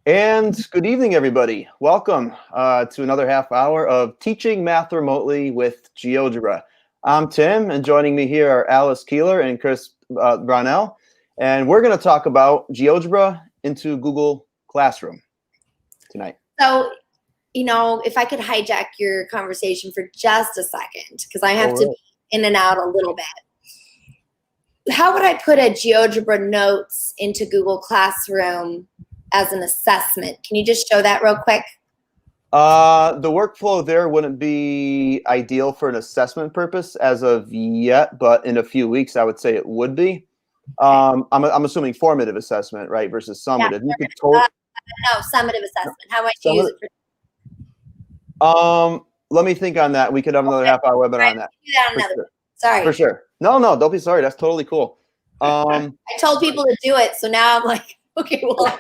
And good evening, everybody. Welcome to another half hour of Teaching Math Remotely with GeoGebra. I'm Tim, and joining me here are Alice Keeler and Chris Brownell. And we're going to talk about GeoGebra into Google Classroom tonight. So, if I could hijack your conversation for just a second, because I have to be in and out a little bit. How would I put a GeoGebra Notes into Google Classroom as an assessment? Can you just show that real quick? The workflow there wouldn't be ideal for an assessment purpose as of yet, but in a few weeks, I would say it would be. I'm assuming formative assessment, right, versus summative. Yeah, you could totally no, summative assessment. How might you use it for? Let me think on that. We could have another half-hour webinar on that. Do that another. Sorry. For sure. No, don't be sorry. That's totally cool. I told people to do it, so now I'm like, okay, well.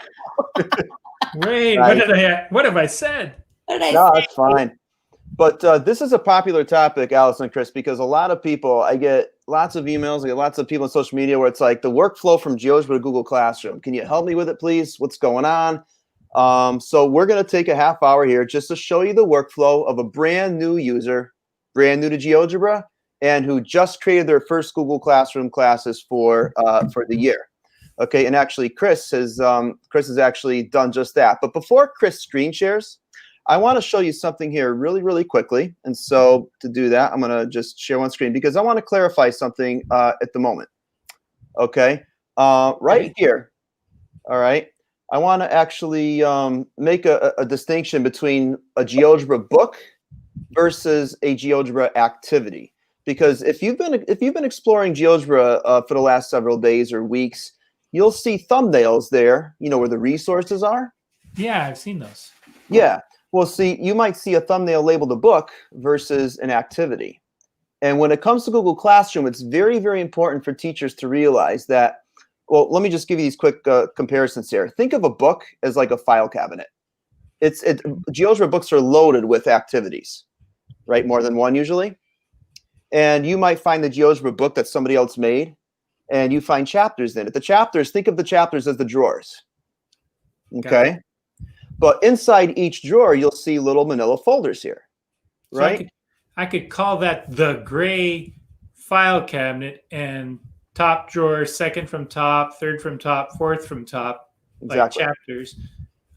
Wait, right. what have I said? What did I No, say? that's fine. But this is a popular topic, Alice and Chris, because a lot of people, I get lots of emails, I get lots of people on social media where it's like the workflow from GeoGebra to Google Classroom. Can you help me with it, please? What's going on? So we're going to take a half hour here just to show you the workflow of a brand new user, brand new to GeoGebra, and who just created their first Google Classroom classes for the year. Okay, and actually Chris has actually done just that. But before Chris screen shares, I want to show you something here really, really quickly. And so to do that, I'm going to just share one screen because I want to clarify something at the moment. Okay, right here. All right. I want to actually make a distinction between a GeoGebra book versus a GeoGebra activity. Because if you've been exploring GeoGebra for the last several days or weeks, you'll see thumbnails there, where the resources are. Yeah, I've seen those. Yeah. Well, see, you might see a thumbnail labeled a book versus an activity. And when it comes to Google Classroom, it's very, very important for teachers to realize that, well, let me just give you these quick comparisons here. Think of a book as like a file cabinet. GeoGebra books are loaded with activities, right? More than one usually. And you might find the GeoGebra book that somebody else made, and you find chapters in it. Think of the chapters as the drawers. Okay. But inside each drawer, you'll see little manila folders here, right? So I could call that the gray file cabinet, and top drawer, second from top, third from top, fourth from top, Exactly. like chapters.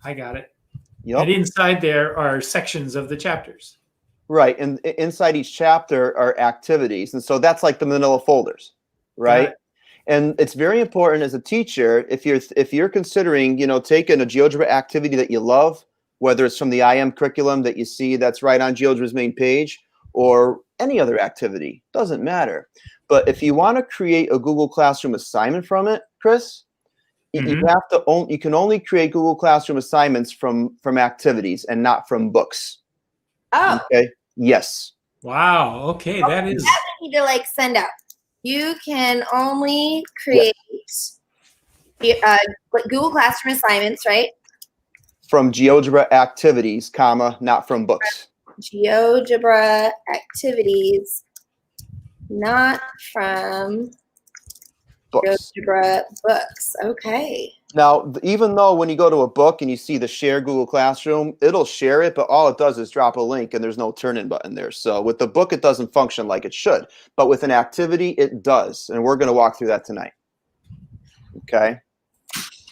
I got it. Yep. And inside there are sections of the chapters. Right, and inside each chapter are activities, and so that's like the manila folders, right? And it's very important as a teacher, if you're considering, taking a GeoGebra activity that you love, whether it's from the IM curriculum that you see that's right on GeoGebra's main page, or any other activity, doesn't matter. But if you want to create a Google Classroom assignment from it, Chris, you can only create Google Classroom assignments from activities and not from books. Oh. Okay. Yes. Wow. Okay, that is. That I need to send out. You can only create Google Classroom assignments, right? From GeoGebra activities, not from books. GeoGebra activities, not from Books. GeoGebra books. Okay. Now, even though when you go to a book and you see the share Google Classroom, it'll share it, but all it does is drop a link and there's no turn-in button there. So with the book, it doesn't function like it should. But with an activity, it does. And we're going to walk through that tonight. Okay.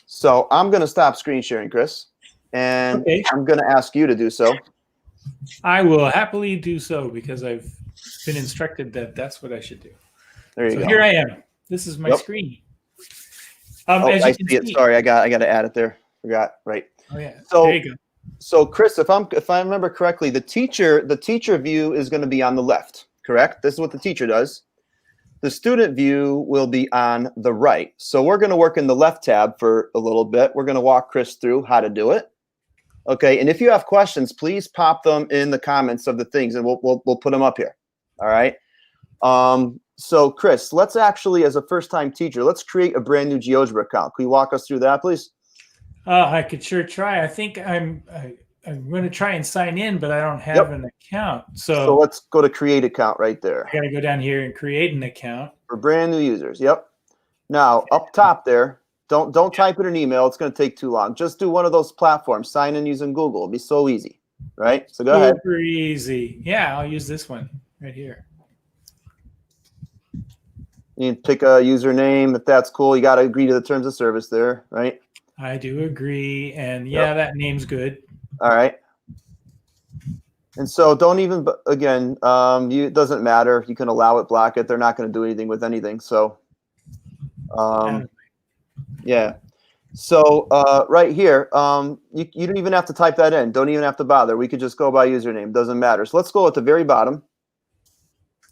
So I'm going to stop screen sharing, Chris. And I'm going to ask you to do so. I will happily do so because I've been instructed that that's what I should do. There you go. So here I am. This is my screen. I see it. Sorry, I got to add it there. Forgot. Right. Oh yeah. So there you go. So Chris, if I remember correctly, the teacher view is going to be on the left. Correct? This is what the teacher does. The student view will be on the right. So we're going to work in the left tab for a little bit. We're going to walk Chris through how to do it. Okay. And if you have questions, please pop them in the comments of the things, and we'll put them up here. All right. So Chris, let's actually, as a first-time teacher, let's create a brand new GeoGebra account. Can you walk us through that, please? I could sure try. I think I'm going to try and sign in, but I don't have an account. So let's go to create account right there. I got to go down here and create an account for brand new users. Yep. Now up top there, Don't type in an email. It's going to take too long. Just do one of those platforms. Sign in using Google. It'll be so easy, right? So go ahead. Super easy. Yeah, I'll use this one right here. You can pick a username if that's cool. You got to agree to the terms of service there, right? I do agree, and yeah, that name's good. All right. And so don't even, again, it doesn't matter. You can allow it, block it. They're not going to do anything with anything. So, yeah. So right here, you don't even have to type that in. Don't even have to bother. We could just go by username. Doesn't matter. So let's go at the very bottom.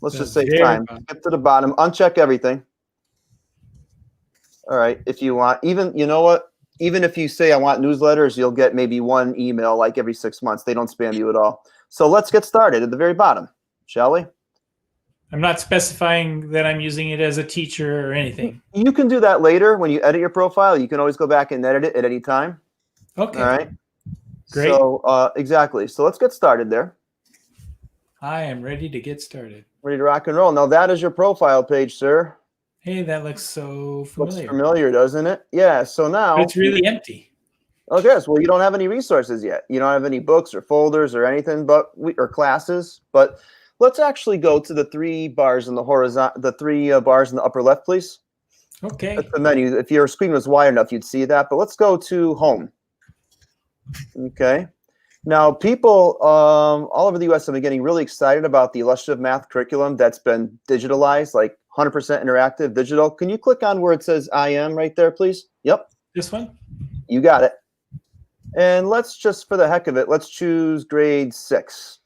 Let's just save time. Skip to the bottom. Uncheck everything. All right. If you want, even, you know what? Even if you say I want newsletters, you'll get maybe one email like every 6 months. They don't spam you at all. So let's get started at the very bottom, shall we? I'm not specifying that I'm using it as a teacher or anything. You can do that later when you edit your profile. You can always go back and edit it at any time. Okay. All right. Great. So exactly. So let's get started there. I am ready to get started. Ready to rock and roll. Now that is your profile page, sir. Hey, that looks so familiar. Looks familiar, doesn't it? Yeah. So now it's really empty. Okay, so well, you don't have any resources yet. You don't have any books or folders or anything, or classes. But let's actually go to the 3 bars in the horizontal, the 3 bars in the upper left, please. Okay. That's the menu. If your screen was wide enough, you'd see that. But let's go to home. Okay. Now, people all over the U.S. have been getting really excited about the illustrative math curriculum that's been digitalized, like 100% interactive, digital. Can you click on where it says I am right there, please? Yep. This one? You got it. And let's just, for the heck of it, let's choose grade 6.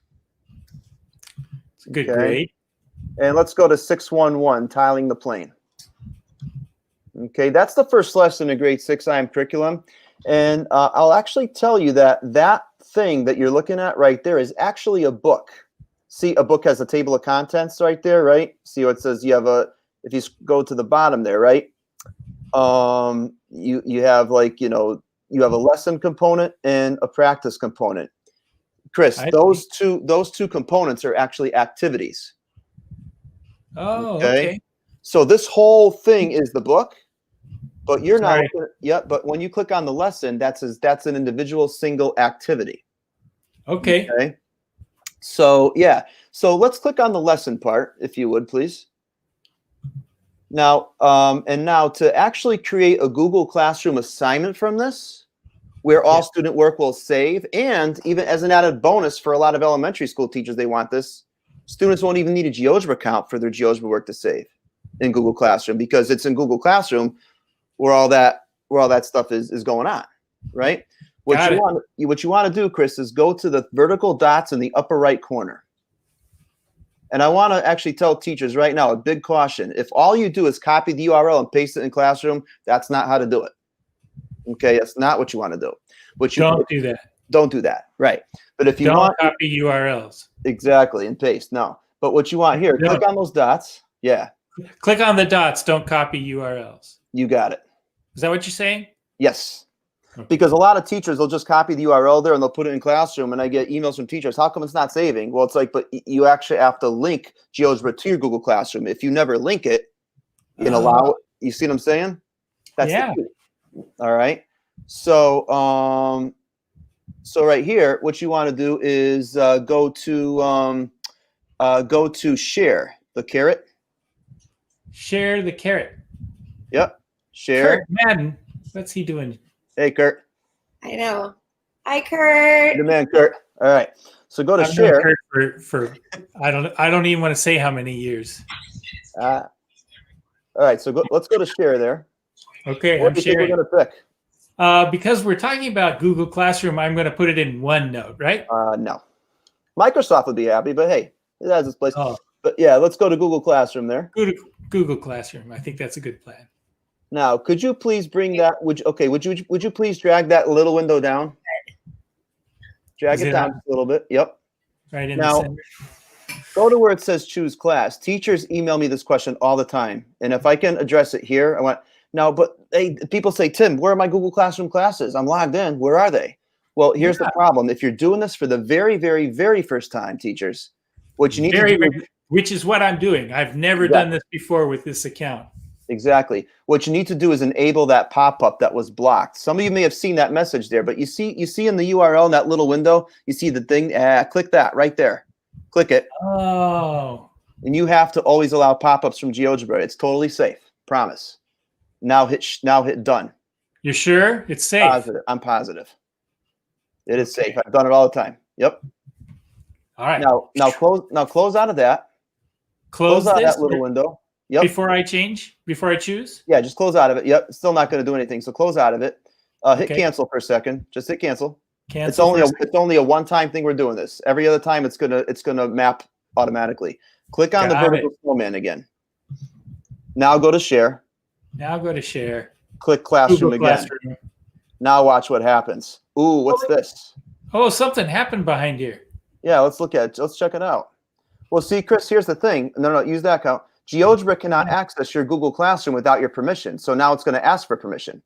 It's a good grade. And let's go to 611, tiling the plane. Okay, that's the first lesson in grade 6 IM curriculum. And I'll actually tell you that that thing that you're looking at right there is actually a book. See, a book has a table of contents right there, right? See what it says? You have if you go to the bottom there, right? You have, like, you have a lesson component and a practice component. Chris, those two components are actually activities. Oh, okay. So this whole thing is the book, but you're not. Right. Yeah, but when you click on the lesson, that's an individual single activity. Okay. Okay. So yeah. So let's click on the lesson part, if you would, please. Now, and now to actually create a Google Classroom assignment from this, where all student work will save, and even as an added bonus for a lot of elementary school teachers, they want this. Students won't even need a GeoGebra account for their GeoGebra work to save in Google Classroom, because it's in Google Classroom where all that stuff is going on, right? What you want to do, Chris, is go to the vertical dots in the upper right corner. And I want to actually tell teachers right now, a big caution. If all you do is copy the URL and paste it in Classroom, that's not how to do it. Okay, that's not what you want to do. Don't do that. Don't do that, right? But if you don't copy URLs. Exactly, and paste. No. But what you want here, click on those dots. Yeah. Click on the dots. Don't copy URLs. You got it. Is that what you're saying? Yes. Okay. Because a lot of teachers, they'll just copy the URL there and they'll put it in Classroom, and I get emails from teachers, how come it's not saving? Well, it's like, but you actually have to link GeoGebra to your Google Classroom. If you never link it and allow it, you see what I'm saying? That's the key. All right. So, so right here, what you want to do is go to share the carrot. Share the carrot. Yep. Share. Kurt Madden. What's he doing? Hey, Kurt. I know. Hi, Kurt. Good man, Kurt. All right. So go to I've share. known Kurt for I don't even want to say how many years. All right. So let's go to share there. Okay. What do you think we're going to pick? Because we're talking about Google Classroom, I'm going to put it in OneNote, right? No. Microsoft would be happy, but hey, it has its place. Oh. But yeah, let's go to Google Classroom there. Go to Google Classroom. I think that's a good plan. Now, could you please bring that? Would you please drag that little window down? Drag it down a little bit. Yep. Right in the center. Go to where it says choose class. Teachers email me this question all the time, and if I can address it here, I want. Now, but people say, Tim, where are my Google Classroom classes? I'm logged in. Where are they? Well, here's the problem. If you're doing this for the very, very, very first time, teachers, what you need to do, which is what I'm doing. I've never done this before with this account. Exactly. What you need to do is enable that pop-up that was blocked. Some of you may have seen that message there, but you see in the URL in that little window, you see the thing. Click that right there. Click it. Oh. And you have to always allow pop-ups from GeoGebra. It's totally safe. Promise. Now hit done. You're sure it's safe? Positive. I'm positive. It is safe. I've done it all the time. Yep. All right. Now close out of that. Close out this that little window. Yep. Before I choose? Yeah, just close out of it. Yep. It's still not going to do anything. So close out of it. Hit cancel for a second. Just hit cancel. It's only a one-time thing we're doing this. Every other time it's gonna map automatically. Click on the vertical snowman again. Now go to share. Click Classroom Google again. Classroom. Now watch what happens. Ooh, what's this? Oh, something happened behind here. Yeah, let's look at it. Let's check it out. Well, see, Chris, here's the thing. No, use that account. GeoGebra cannot access your Google Classroom without your permission. So now it's going to ask for permission.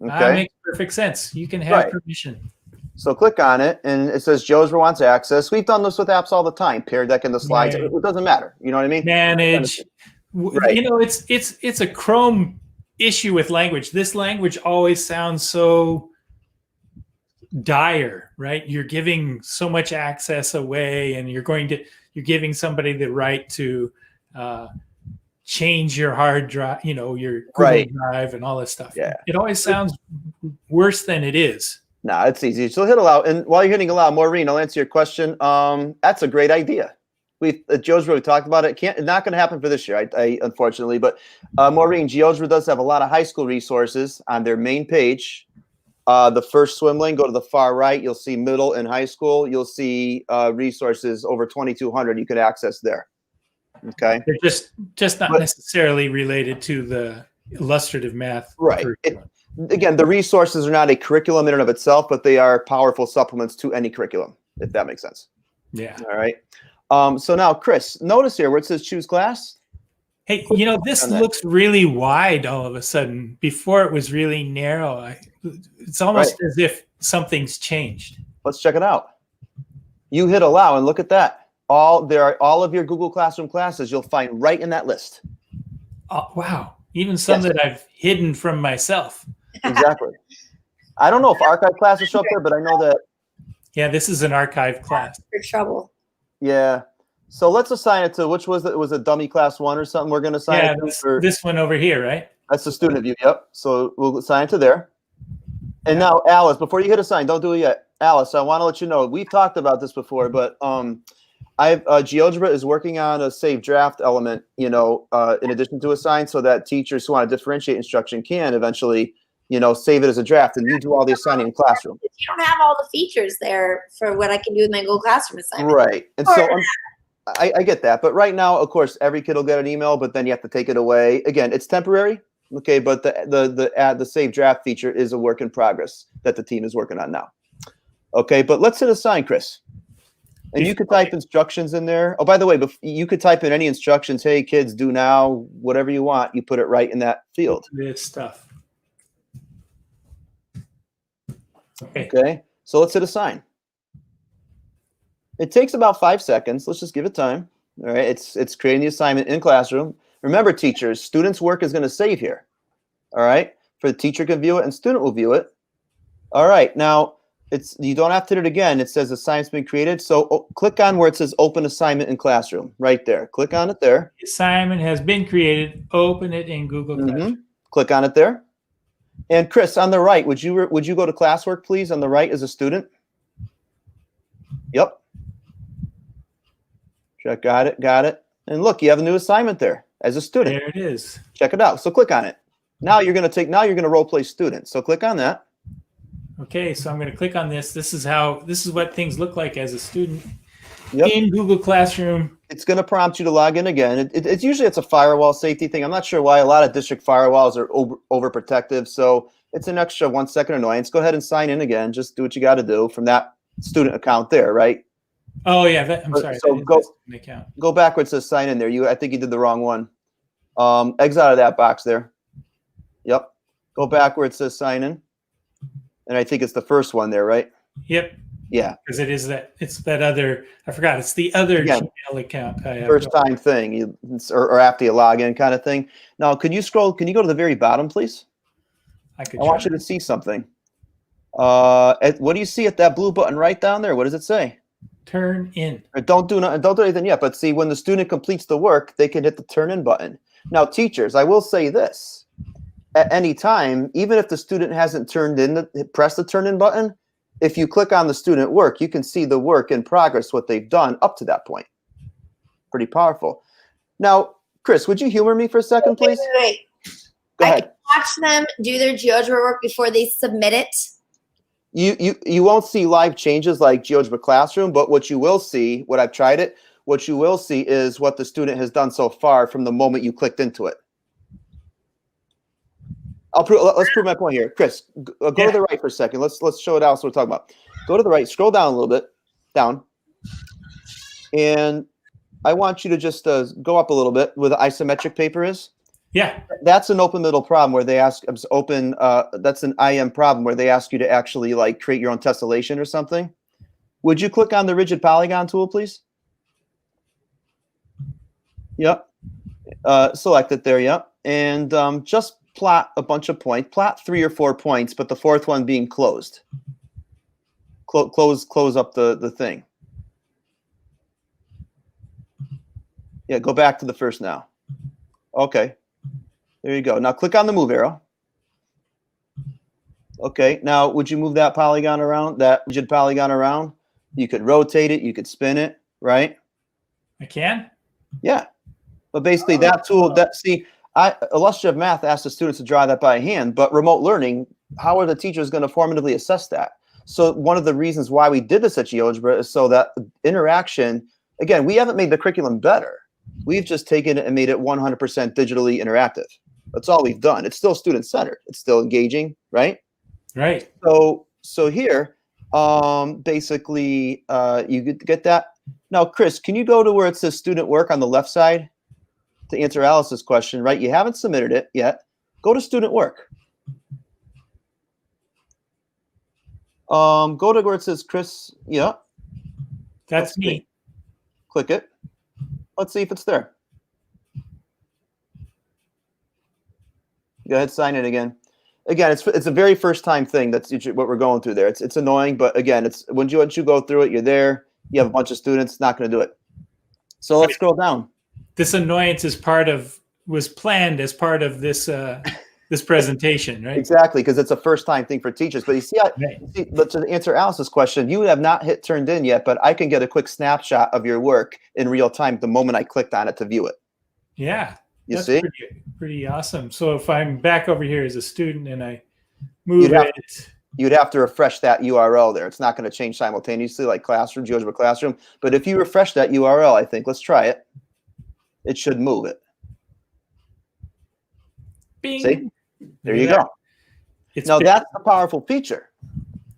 Okay. That makes perfect sense. You can have permission. So click on it, and it says GeoGebra wants access. We've done this with apps all the time. Peer Deck in the slides. Right. It doesn't matter. You know what I mean? Manage. Right. You know, it's a Chrome issue with language. This language always sounds so dire, right? You're giving so much access away, and you're giving somebody the right to change your hard drive, your Google Drive and all this stuff. Yeah. It always sounds worse than it is. No, it's easy. So hit allow, and while you're hitting allow, Maureen, I'll answer your question. That's a great idea. GeoGebra, we talked about it. It's not going to happen for this year, I unfortunately. But Maureen, GeoGebra does have a lot of high school resources on their main page. The first swim lane, go to the far right. You'll see middle and high school. You'll see resources over 2,200 you could access there. Okay. They're just not necessarily related to the illustrative math. Right. Again, the resources are not a curriculum in and of itself, but they are powerful supplements to any curriculum, if that makes sense. Yeah. All right. So now, Chris, notice here where it says choose class. Hey, this looks really wide all of a sudden. Before it was really narrow. It's almost as if something's changed. Let's check it out. You hit allow and look at that. All of your Google Classroom classes you'll find right in that list. Oh, wow. Even some that I've hidden from myself. Exactly. I don't know if archive classes show up there, but I know that. Yeah, this is an archive class. For trouble. Yeah. So let's assign it to, which was it? Was a dummy class 1 or something? We're going to assign it to this one over here, right? That's the student view. Yep. So we'll assign it to there. And now, Alice, before you hit assign, don't do it yet. Alice, I want to let you know, we've talked about this before, but GeoGebra is working on a save draft element, in addition to assign, so that teachers who want to differentiate instruction can eventually, save it as a draft, and you do all the assigning in Classroom. You don't have all the features there for what I can do with my Google Classroom assignment. Right. And so I get that. But right now, of course, every kid will get an email, but then you have to take it away. Again, it's temporary. Okay. But the save draft feature is a work in progress that the team is working on now. Okay. But let's hit assign, Chris. And you could type instructions in there. Oh, by the way, you could type in any instructions. Hey, kids, do now, whatever you want. You put it right in that field. This stuff. Okay. So let's hit assign. It takes about 5 seconds. Let's just give it time. All right. It's creating the assignment in Classroom. Remember, teachers, students' work is going to save here. All right. For the teacher can view it and student will view it. All right. Now, you don't have to hit it again. It says assignment's been created. So click on where it says open assignment in Classroom right there. Click on it there. Assignment has been created. Open it in Google Classroom. Click on it there. And Chris, on the right, would you go to classwork, please? On the right as a student. Yep. Check. Got it. And look, you have a new assignment there as a student. There it is. Check it out. So click on it. Now you're going to role play student. So click on that. Okay, so I'm going to click on this. This is what things look like as a student in Google Classroom. It's going to prompt you to log in again. It's usually a firewall safety thing. I'm not sure why. A lot of district firewalls are overprotective, so it's an extra 1 second annoyance. Go ahead and sign in again. Just do what you got to do from that student account there, right? Oh yeah, I'm sorry. So go backwards to sign in there. I think you did the wrong one. Exit out of that box there. Yep. Go backwards to sign in. And I think it's the first one there, right? Yep. Yeah. Because it's that other, I forgot, it's the other Again, Gmail account I have. first time thing, or after you log in kind of thing. Now, can you go to the very bottom, please? I could I want you to see something. What do you see at that blue button right down there? What does it say? turn in. Don't do anything yet, but see, when the student completes the work, they can hit the turn in button. Now, teachers, I will say this. At any time, even if the student hasn't pressed the turn in button, if you click on the student work, you can see the work in progress, what they've done up to that point. Pretty powerful. Now, Chris, would you humor me for a second, please? Wait. Go I ahead. can watch them do their GeoGebra work before they submit it. You won't see live changes like GeoGebra Classroom, but what you will see, what you will see is what the student has done so far from the moment you clicked into it. Let's prove my point here. Chris, go to the right for a second. Let's show it out. So we're talking about. Go to the right. Scroll down a little bit. Down. And I want you to just go up a little bit where the isometric paper is. Yeah. That's an open middle problem where they ask that's an IM problem where they ask you to actually like create your own tessellation or something. Would you click on the rigid polygon tool, please? Yep. Select it there. Yep. And just plot a bunch of points. Plot 3 or 4 points, but the fourth one being closed. Close up the thing. Yeah, go back to the first now. Okay. There you go. Now click on the move arrow. Okay. Now, would you move that polygon around, that rigid polygon around? You could rotate it. You could spin it, right? I can? Yeah. But basically that tool, illustrative math asks the students to draw that by hand, but remote learning, how are the teachers going to formatively assess that? So one of the reasons why we did this at GeoGebra is so that interaction, again, we haven't made the curriculum better. We've just taken it and made it 100% digitally interactive. That's all we've done. It's still student-centered. It's still engaging, right? Right. So here, basically, you get that. Now, Chris, can you go to where it says student work on the left side to answer Alice's question, right? You haven't submitted it yet. Go to student work. Go to where it says Chris. Yeah. That's me. Click it. Let's see if it's there. Go ahead, sign in again. Again, it's a very first time thing. That's what we're going through there. It's annoying, but again, it's once you go through it, you're there. You have a bunch of students, not going to do it. So let's scroll down. This annoyance was planned as part of this this presentation, right? Exactly, because it's a first time thing for teachers. But you see, but to answer Alice's question, you have not hit turned in yet, but I can get a quick snapshot of your work in real time the moment I clicked on it to view it. Yeah. You see? Pretty awesome. So if I'm back over here as a student and I move you'd have to refresh that URL there. It's not going to change simultaneously like Classroom, GeoGebra Classroom. But if you refresh that URL, I think, let's try it. It should move it. Bing. See? There you go. Now that's a powerful feature.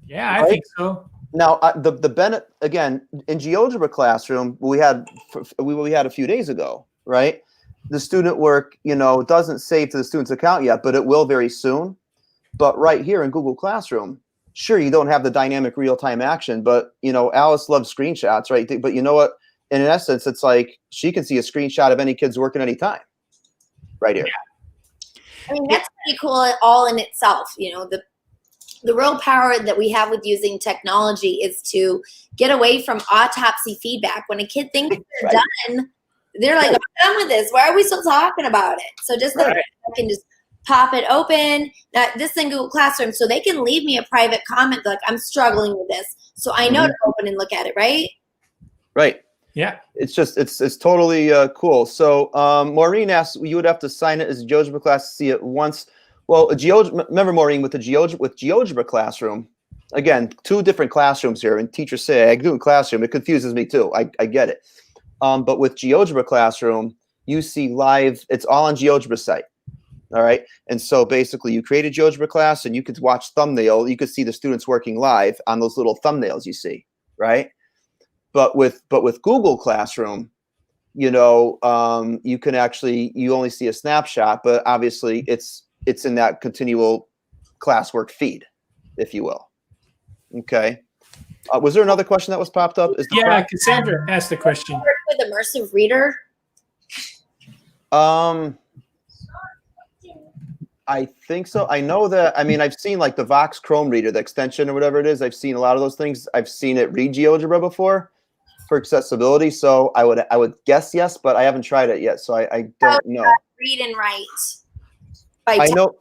Yeah, I think so. Now the benefit again in GeoGebra Classroom we had a few days ago, right? The student work, doesn't save to the student's account yet, but it will very soon. But right here in Google Classroom, sure, you don't have the dynamic real-time action, but Alice loves screenshots, right? But you know what? In essence, it's like she can see a screenshot of any kid's work at any time, right here. Yeah. I mean, that's pretty cool all in itself. The real power that we have with using technology is to get away from autopsy feedback. When a kid thinks they're done, they're like, I'm done with this. Why are we still talking about it? So just I can just pop it open. Now, this in Google Classroom, so they can leave me a private comment like, I'm struggling with this. So I know to open and look at it, right? Right. Yeah. It's just, it's totally cool. So Maureen asks, you would have to sign it as a GeoGebra class to see it once. Well, remember, Maureen, with GeoGebra Classroom, again, 2 different classrooms here, and teachers say, I do a classroom. It confuses me too. I get it. But with GeoGebra Classroom, you see live, it's all on GeoGebra site. All right. And so basically you create a GeoGebra class and you could watch thumbnail. You could see the students working live on those little thumbnails you see. Right. But with Google Classroom, you can actually, you only see a snapshot, but obviously it's in that continual classwork feed, if you will. Okay. Was there another question that was popped up? Is the Yeah, Cassandra asked the question. Work with immersive reader. I think so. I know that. I mean, I've seen like the Vox Chrome reader, the extension or whatever it is. I've seen a lot of those things. I've seen it read GeoGebra before for accessibility. So I would guess yes, but I haven't tried it yet. So I don't know. Read and write. I know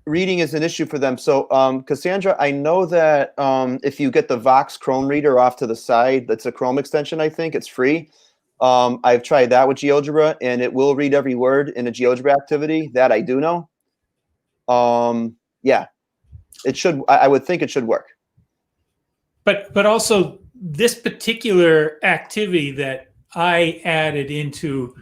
reading is an issue for them. So Cassandra, I know that if you get the Vox Chrome reader off to the side, that's a Chrome extension. I think it's free. I've tried that with GeoGebra, and it will read every word in a GeoGebra activity. That I do know. Yeah, it should. I would think it should work. But also this particular activity that I added into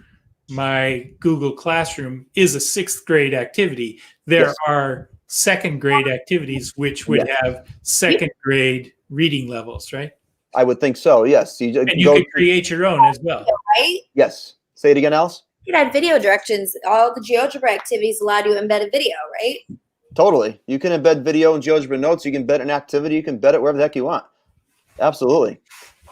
my Google Classroom is a 6th grade activity. There are 2nd grade activities which would have 2nd grade reading levels, right? I would think so. Yes. And you could create your own as well. Right? Yes. Say it again, Alice. You could add video directions. All the GeoGebra activities allow you to embed a video, right? Totally. You can embed video in GeoGebra Notes. You can embed an activity. You can embed it wherever the heck you want. Absolutely.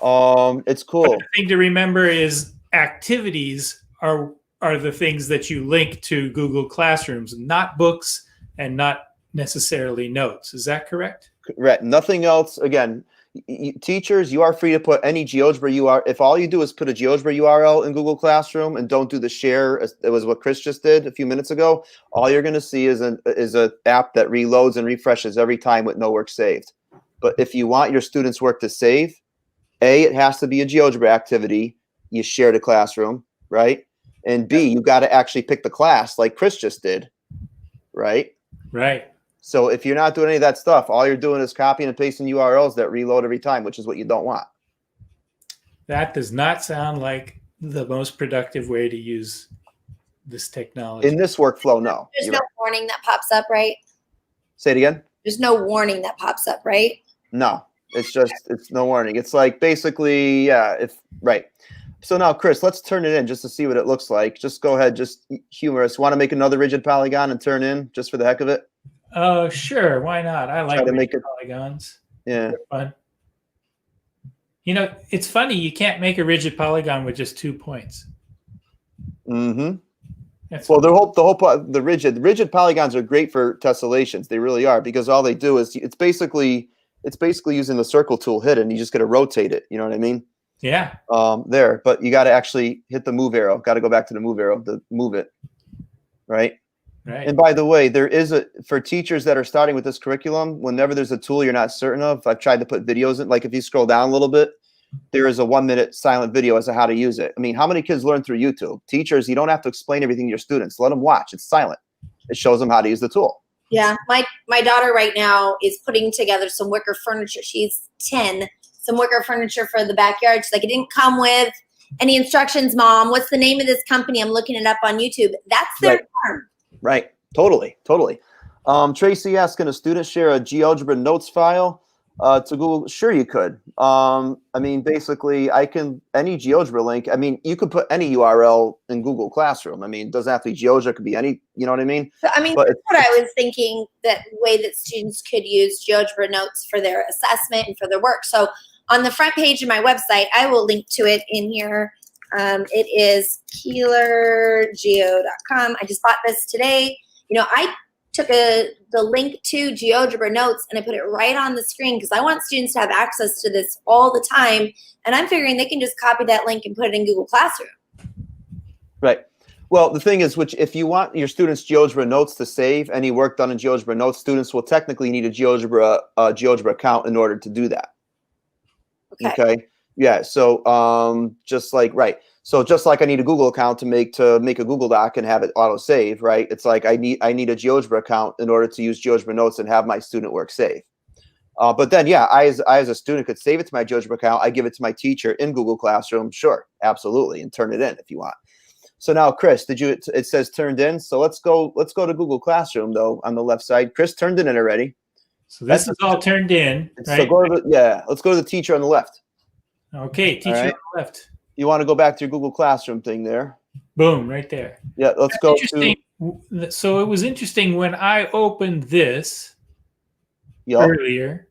It's cool. But the thing to remember is activities are the things that you link to Google Classrooms, not books and not necessarily notes. Is that correct? Correct. Nothing else. Again, teachers, you are free to put any GeoGebra URL. If all you do is put a GeoGebra URL in Google Classroom and don't do the share, it was what Chris just did a few minutes ago, all you're going to see is an app that reloads and refreshes every time with no work saved. But if you want your students' work to save, A, it has to be a GeoGebra activity. You share the classroom, right? And B, you got to actually pick the class like Chris just did, right? Right. So if you're not doing any of that stuff, all you're doing is copying and pasting URLs that reload every time, which is what you don't want. That does not sound like the most productive way to use this technology. In this workflow, no. There's no warning that pops up, right? Say it again. There's no warning that pops up, right? No, it's no warning. It's like basically, yeah, right. So now, Chris, let's turn it in just to see what it looks like. Just go ahead, just humorous. Want to make another rigid polygon and turn in just for the heck of it? Oh, sure. Why not? I like to make it polygons. Yeah. They're fun. You know, it's funny. You can't make a rigid polygon with just 2 points. Mm-hmm. Well, the rigid polygons are great for tessellations. They really are, because all they do is it's basically using the circle tool hidden. You just got to rotate it. You know what I mean? Yeah. There, but you got to actually hit the move arrow. Got to go back to the move arrow to move it. Right. Right. And by the way, there is for teachers that are starting with this curriculum, whenever there's a tool you're not certain of, I've tried to put videos in, like if you scroll down a little bit, there is a 1-minute silent video as to how to use it. I mean, how many kids learn through YouTube? Teachers, you don't have to explain everything to your students. Let them watch. It's silent. It shows them how to use the tool. Yeah. My daughter right now is putting together some wicker furniture. She's 10. Some wicker furniture for the backyard. She's like, it didn't come with any instructions, Mom. What's the name of this company? I'm looking it up on YouTube. That's their term. Right. Totally. Tracy asked, can a student share a GeoGebra Notes file to Google? Sure, you could. I mean, basically, any GeoGebra link. I mean, you could put any URL in Google Classroom. I mean, it doesn't have to be GeoGebra. It could be any, you know what I mean? I mean, that's what I was thinking, that way that students could use GeoGebra Notes for their assessment and for their work. So on the front page of my website, I will link to it in here. It is keelergeo.com. I just bought this today. You know, I took the link to GeoGebra Notes and I put it right on the screen because I want students to have access to this all the time. And I'm figuring they can just copy that link and put it in Google Classroom. Right. Well, the thing is, if you want your students' GeoGebra Notes to save any work done in GeoGebra Notes, students will technically need a GeoGebra account in order to do that. Okay. Yeah. So just like I need a Google account to make a Google Doc and have it auto save, right? It's like I need a GeoGebra account in order to use GeoGebra Notes and have my student work save. But then, yeah, I as a student could save it to my GeoGebra account. I give it to my teacher in Google Classroom. Sure, absolutely, and turn it in if you want. So now, Chris, it says turned in. So let's go to Google Classroom though on the left side. Chris turned it in already. So this is all turned in. Right? So let's go to the teacher on the left. Okay, teacher on the left. You want to go back to your Google Classroom thing there. Boom, right there. Yeah, let's go to. So it was interesting when I opened this earlier.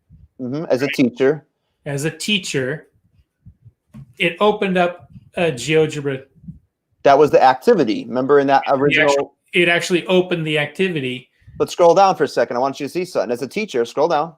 As a teacher. As a teacher, it opened up a GeoGebra. That was the activity. Remember in that original? It actually opened the activity. But scroll down for a second. I want you to see something. As a teacher, scroll down.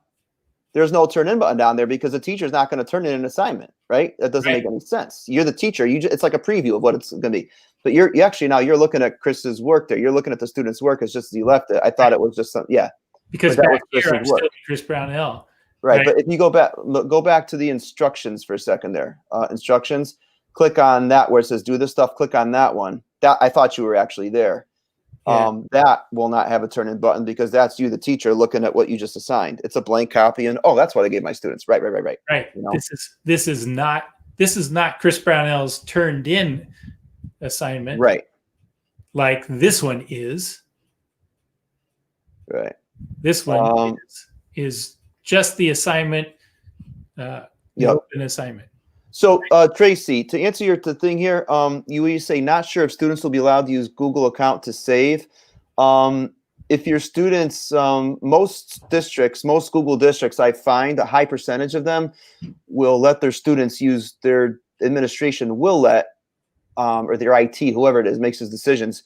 There's no turn in button down there because the teacher's not going to turn in an assignment, right? That doesn't make any sense. You're the teacher. It's like a preview of what it's going to be. But you're actually now you're looking at Chris's work there. You're looking at the student's work. It's just as you left it. I thought it was just some, yeah. Because back here I'm still Chris Brownell. Right. But if you go back to the instructions for a second there. Instructions. Click on that where it says do this stuff. Click on that one. That I thought you were actually there. Yeah. That will not have a turn in button because that's you, the teacher, looking at what you just assigned. It's a blank copy, and that's what I gave my students. Right. Right. You know? This is not Chris Brownell's turned in assignment. Right. Like this one is. Right. This one is just the assignment. Open assignment. So, Tracy, to answer your thing here, you say not sure if students will be allowed to use Google account to save. If your students, most Google districts, I find a high percentage of them will let their students use their administration will let, or their IT, whoever it is, makes those decisions.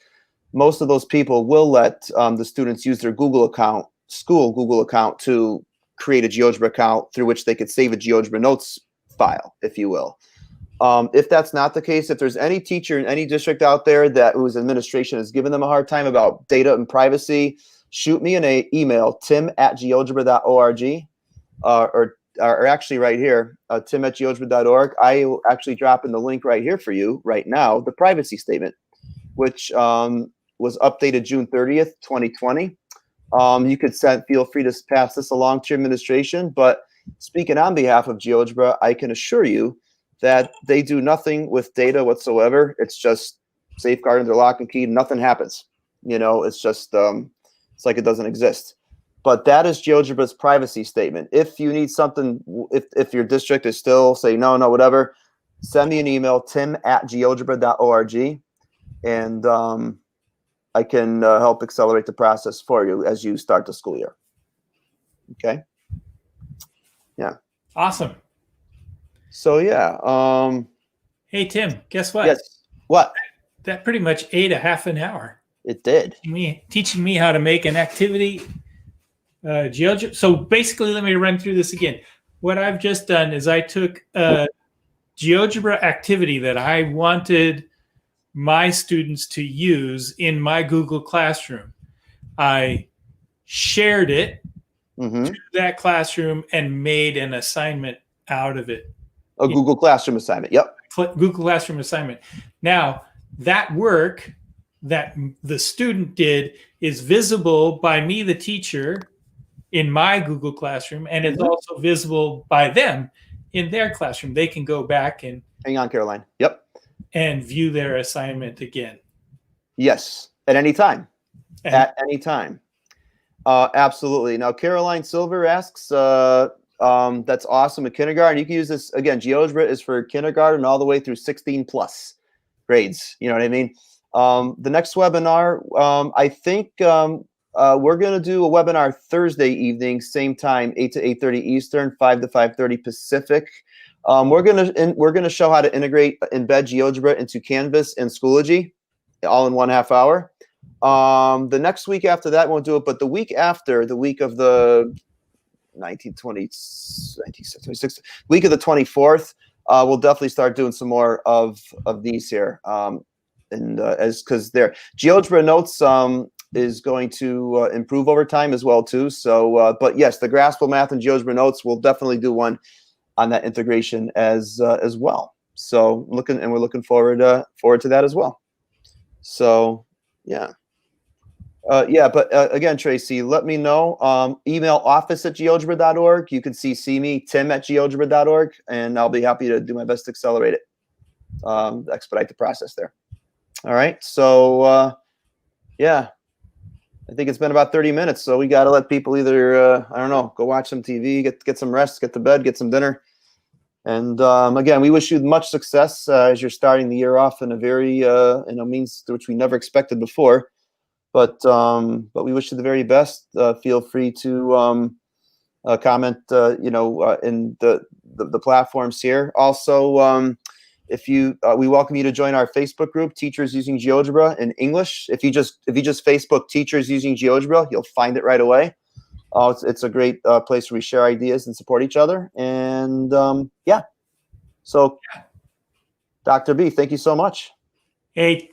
Most of those people will let the students use their Google account, school Google account, to create a GeoGebra account through which they could save a GeoGebra Notes file, if you will. If that's not the case, if there's any teacher in any district out there whose administration has given them a hard time about data and privacy, shoot me an email, tim@geogebra.org, or actually right here, tim@geogebra.org. I will actually drop in the link right here for you right now, the privacy statement, which was updated June 30th, 2020. You could feel free to pass this along to your administration, but speaking on behalf of GeoGebra, I can assure you that they do nothing with data whatsoever. It's just safeguarding their lock and key. Nothing happens. It's just it's like it doesn't exist. But that is GeoGebra's privacy statement. If you need something, if your district is still say no, whatever, send me an email, tim@geogebra.org, and I can help accelerate the process for you as you start the school year. Okay. Yeah. Awesome. So yeah. Hey Tim, guess what? Yes. What? That pretty much ate a half an hour. It did. Teaching me how to make an activity. GeoGebra. So basically, let me run through this again. What I've just done is I took a GeoGebra activity that I wanted my students to use in my Google Classroom. I shared it to that classroom and made an assignment out of it. A Google Classroom assignment. Yep. Google Classroom assignment. Now, that work that the student did is visible by me, the teacher, in my Google Classroom, and it's also visible by them in their classroom. They can go back and hang on, Caroline. Yep. And view their assignment again. Yes, at any time. At any time. Absolutely. Now, Caroline Silver asks, that's awesome at kindergarten. You can use this, again, GeoGebra is for kindergarten all the way through 16 plus grades. You know what I mean? The next webinar, I think we're going to do a webinar Thursday evening, same time, 8 to 8:30 Eastern, 5 to 5:30 Pacific. We're gonna show how to embed GeoGebra into Canvas and Schoology, all in 1/2 hour. The next week after that won't do it, but the week after, the week of the 26th, week of the 24th, we'll definitely start doing some more of these here. Because GeoGebra Notes is going to improve over time as well too. So, but yes, the Graspable Math and GeoGebra Notes will definitely do one on that integration as well. So we're looking forward to that as well. So yeah. But again, Tracy, let me know. Email office@geogebra.org. You can CC me, tim@geogebra.org, and I'll be happy to do my best to accelerate it, expedite the process there. All right. So yeah, I think it's been about 30 minutes. So we got to let people either, I don't know, go watch some TV, get some rest, get to bed, get some dinner. And again, we wish you much success as you're starting the year off in a very, means which we never expected before. But we wish you the very best. Feel free to comment, in the platforms here. Also, if you, we welcome you to join our Facebook group, Teachers Using GeoGebra in English. If you just Facebook Teachers Using GeoGebra, you'll find it right away. It's a great place where we share ideas and support each other. And yeah, so Dr. B, thank you so much. Hey,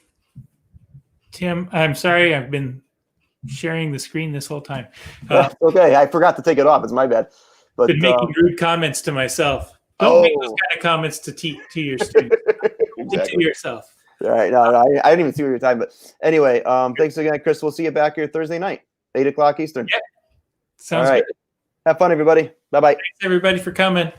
Tim, I'm sorry I've been sharing the screen this whole time. Okay, I forgot to take it off. It's my bad. But been making rude comments to myself. Don't make those kind of comments to your students. Exactly. To yourself. All right. No, I didn't even see what you're talking. But anyway, thanks again, Chris. We'll see you back here Thursday night, 8 o'clock Eastern. Yeah. Sounds all right. good. Have fun, everybody. Bye-bye. Thanks, everybody, for coming.